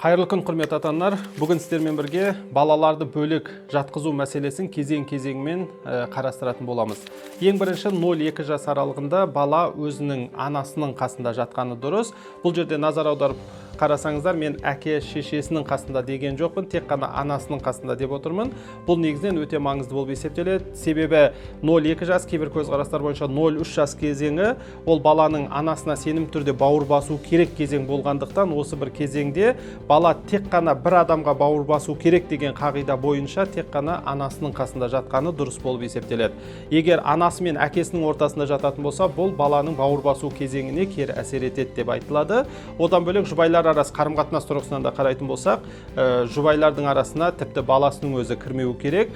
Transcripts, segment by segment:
Қайырлы күн, құрметті ата-аналар. Бүгін сіздермен бірге балаларды бөлек жатқызу мәселесін кезең-кезеңмен қарастыратын боламыз. Ең бірінші 0-2 жас аралығында бала өзінің анасының қасында жатқаны дұрыс. Бұл жерде назар аударып қарасаңыздар, мен әке шешесінің қасында деген жоқпын, тек қана анасының қасында деп отырмын. Бұл негізінен өте маңызды болып есептеледі. Себебі 0-2 жас, кейбір көзқарастар бойынша 0-3 жас кезеңі ол баланың анасына сенім түрде бауыр басу керек кезең болғандықтан, осы бір кезеңде бала тек қана бір адамға бауыр басу керек деген қағида бойынша тек қана анасының қасында жатқаны дұрыс болып есептеледі. Егер анасы мен әкесінің ортасында жататын болса, бұл баланың бауыр басу кезеңіне кері әсер етеді деп айтылады. Одан бөлек жұбайлар арасы қарым-қатынас тұрғысынан да қарайтын болсақ, жұбайлардың арасына тіпті баласының өзі кірмеуі керек,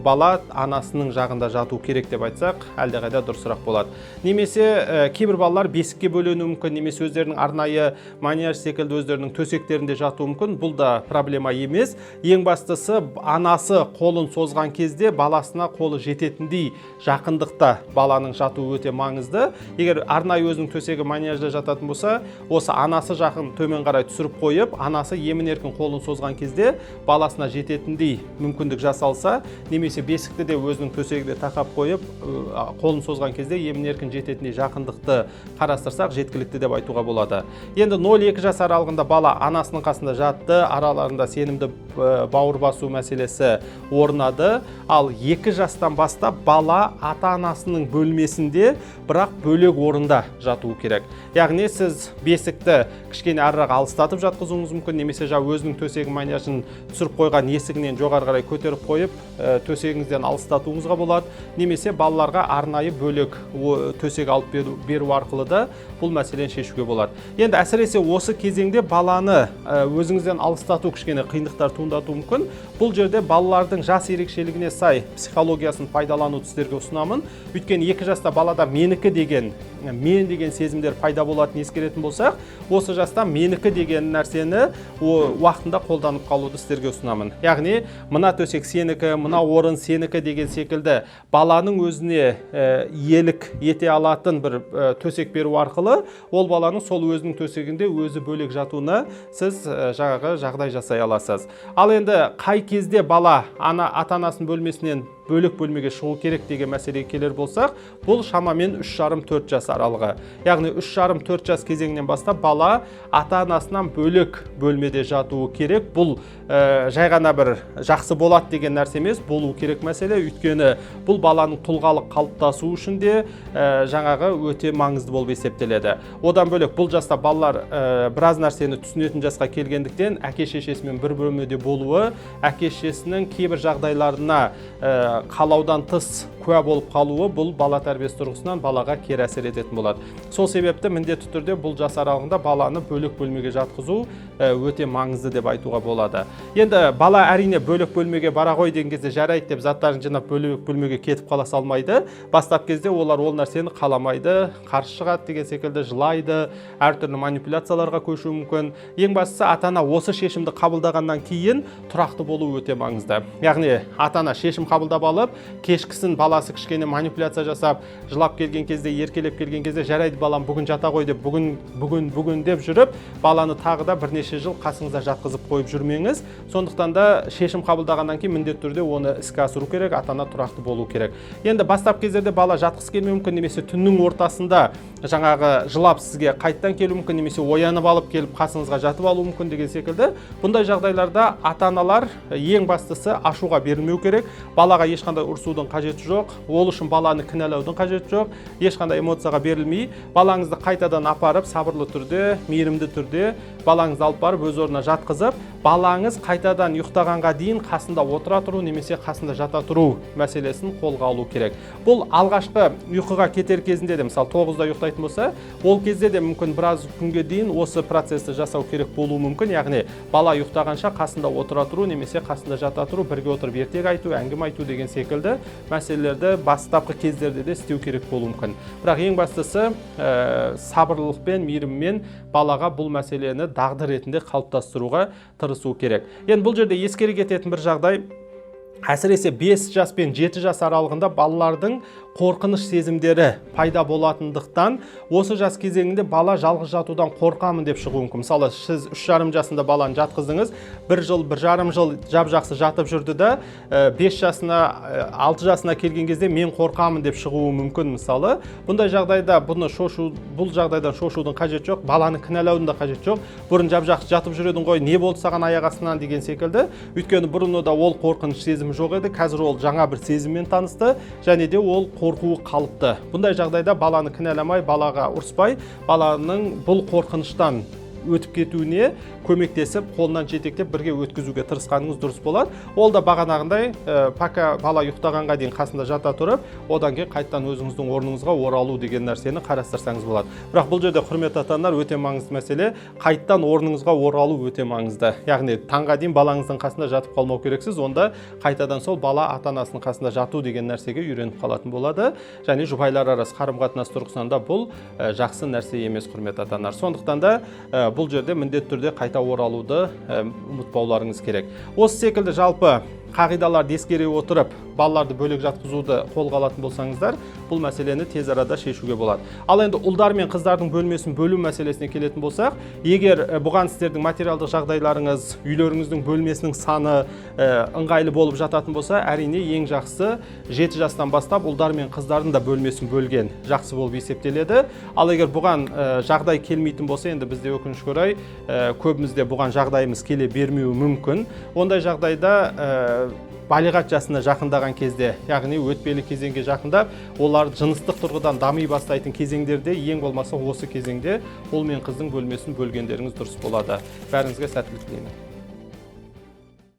бала анасының жағында жату керек деп айтсақ, әлдеқайда дұрысырақ болады. Немесе кейбір балалар бесікке бөлінуі мүмкін, немесе өздерінің арнайы манеж секілді өздерінің төсектерінде жатуы мүмкін. Бұл да проблема емес. Ең бастысы, анасы қолын созған кезде баласына қолы жететіндей жақындықта баланың жатуы өте маңызды. Егер арнайы өзінің төсегі манежде жататын болса, осы анасы жақын төмен қарай түсіріп қойып, анасы емін-еркін қолын созған кезде баласына жететіндей мүмкіндік жасалса, немесе бесікті де өзінің төсегіне тақап қойып, қолын созған кезде емін-еркін жететіндей жақындықты қарастырсақ, жеткілікті деп айтуға болады. Енді 0-2 жас аралығында бала анасының қасында жатты, араларында сенімді бауыр басу мәселесі орнады. Ал 2 жастан бастап бала ата-анасының бөлмесінде, бірақ бөлек орында жатуы керек. Яғни сіз бесікті кішкене арырақ алыстатып жатқызуыңыз мүмкін, немесе өзінің төсегі манежін түсіріп қойған есігінен жоғары қарай көтеріп қойып, төсегіңізден алыстатуыңызға болады. Немесе балаларға арнайы бөлек төсек алып беру арқылы да бұл мәселені шешуге болады. Енді әсіресе осы кезеңде баланы өзіңізден алыстату кішкене қиындықтар туындатуы мүмкін. Бұл жерде балалардың жас ерекшелігіне сай психологиясын пайдалану сіздерге ұсынамын. Өйткені 2 жаста балада менікі деген, мен деген сезімдер пайда болатынын ескеретін болсақ, осы жаста менікі деген нәрсені уақытында қолданып қалуды сіздерге ұсынамын. Яғни, мына төсек сенікі, мына орын сенікі деген секілді баланың өзіне иелік ете алатын бір төсек беру арқылы, ол баланың сол өзінің төсегінде өзі бөлек жатуына сіз жаңағы жағдай жасай аласыз. Ал енді қай кезде бала ата-анасының бөлмесінен бөлек бөлмеге шығу керек деген мәселеге келер болсақ, бұл шамамен 3,5-4 жас аралығы. Яғни 3,5-4 жас кезеңінен бастап бала ата-анасынан бөлек бөлмеде жатуы керек. Бұл жай ғана бір жақсы болады деген нәрсе емес, болу керек мәселе. Өйткені бұл баланың тұлғалық қалыптасуы үшін де жаңағы өте маңызды болып есептеледі. Одан бөлек бұл жаста балалар біраз нәрсені түсінетін жасқа келгендіктен әке-шешесімен бір бөлмеде болуы, әке-шешесінің кейбір жағдайларына қалаудан тыс куә болып қалуы, бұл бала тәрбиесі тұрғысынан балаға кері әсер ететін болады. Сол себепті міндетті түрде бұл жас аралығында баланы бөлек бөлмеге жатқызу өте маңызды деп айтуға болады. Енді бала әрине бөлек бөлмеге бара ғой деген кезде жарайды деп заттарын жинап бөлек бөлмеге кетіп қала салмайды. Бастап кезде олар ол нәрсені қаламайды, қарсы шығады деген секілді жылайды, әртүрлі манипуляцияларға көшуі мүмкін. Ең бастысы, ата-ана осы шешімді қабылдағаннан кейін тұрақты болу өте маңызды. Яғни ата-ана шешім қабылдап алып, кешкісін баласы кішкене манипуляция жасап, жылап келген кезде, еркелеп келген кезде, жарайды балам бүгін жата ғой деп, бүгін деп жүріп, баланы тағы да бірнеше жыл қасыңызда жатқызып қойып жүрмеңіз. Сондықтан да шешім қабылдағаннан кейін міндетті түрде оны іске асыру керек, ата-ана тұрақты болу керек. Енді бастап кездерде бала жатқысы келмеуі мүмкін, немесе түннің ортасында жаңағы жылап сізге қайттан келуі мүмкін, немесе оянып алып келіп қасыңызға жатып алуы мүмкін деген секілді. Бұндай жағдайларда ата-аналар ең бастысы ашуға берілмеу керек. Балаға ешқандай ұрсудың қажеті жоқ, ол үшін баланы кінәлаудың қажеті жоқ, ешқандай эмоцияға берілмей, балаңызды қайтадан апарып, сабырлы түрде, мейірімді түрде балаңызды алып барып өз орнына жатқызып, балаңыз қайтадан ұйықтағанға дейін қасында отыра тұру немесе қасында жата тұру мәселесін қолға алу керек. Бұл алғашқы ұйқыға кетер кезінде де, мысалы 9-да ұйықтайтын болса, ол кезде де мүмкін біраз күнге дейін осы процесті жасау керек болуы мүмкін. Яғни бала ұйықтағанша қасында отыра тұру немесе қасында жата тұру, бірге отырып ертек айту, әңгіме айту деген секілді мәселелерді бастапқы кездерде де істеу керек болуы мүмкін. Бірақ ең бастысы сабырлылықпен, мейіріммен балаға бұл мәселені дағды ретінде қалыптастыруға тырысу керек. Енді бұл жерде ескере кететін бір жағдай, әсіресе 5 жас пен 7 жас аралығында балалардың қорқыныш сезімдері пайда болатындықтан осы жас кезеңінде бала жалғыз жатудан қорқамын деп шығуы мүмкін. Мысалы, сіз 3,5 жасында баланы жатқыздыңыз, 1 жыл, 1,5 жыл жап-жақсы жатып жүрді да, 5 жасына, 6 жасына келген кезде мен қорқамын деп шығуы мүмкін. Мысалы, бұндай жағдайда бұл жағдайдан шошудың қажет жоқ, баланы кінәлаудың да қажет жоқ. Бұрын жап-жақсы жатып жүредің ғой, не болды саған аяқ астынан деген секілді. Өйткені бұрын да ол қорқыныш сезімі жоқ еді, қазір ол жаңа бір сезіммен танысты, және де ол қорқуы қалыпты. Бұндай жағдайда баланы кінәламай, балаға ұрыспай, баланың бұл қорқыныштан өтіп кетуіне көмектесіп, қолынан жетектеп бірге өткізуге тырысқаныңыз дұрыс болады. Ол да бағанағындай, пока бала ұйықтағанға дейін қасында жата тұрып, одан кейін қайттан өзіңіздің орныңызға оралу деген нәрсені қарастырсаңыз болады. Бірақ бұл жерде, құрметті ата-аналар, өте маңызды мәселе, қайттан орныңызға оралу өте маңызды. Яғни таңға дейін балаңыздың қасында жатып қалмау керексіз, онда қайтадан сол бала ата-анасының қасында жату деген нәрсеге үйреніп қалатын болады. Және жұбайлар арасы қарым-қатынас тұрғысынан да бұл жақсы нәрсе емес, құрметті ата-аналар. Сондықтан да бұл жерде міндетті түрде қайта оралуды ұмытпауларыңыз керек. Осы секілді жалпы қағидаларды ескере отырып, балаларды бөлек жатқызуды қолға алатын болсаңыздар, бұл мәселені тез арада шешуге болады. Ал енді ұлдар мен қыздардың бөлмесін бөлу мәселесіне келетін болсақ, егер бұған сіздердің материалдық жағдайларыңыз, үйлеріңіздің бөлмесінің саны ыңғайлы болып жататын болса, әрине ең жақсы 7 жастан бастап ұлдар мен қыздардың да бөлмесін бөлген жақсы болып есептеледі. Ал егер бұған жағдай келмейтін болса, енді бізде өкінішке орай көбімізде бұған жағдайымыз келе бермеуі мүмкін. Ондай жағдайда балиғат жасына жақындаған кезде, яғни өтпелі кезеңге жақындап, олар жыныстық тұрғыдан дами бастайтын кезеңдерде, ең болмаса осы кезеңде ұл мен қыздың бөлмесін бөлгендеріңіз дұрыс болады. Бәріңізге сәттілік тілеймін.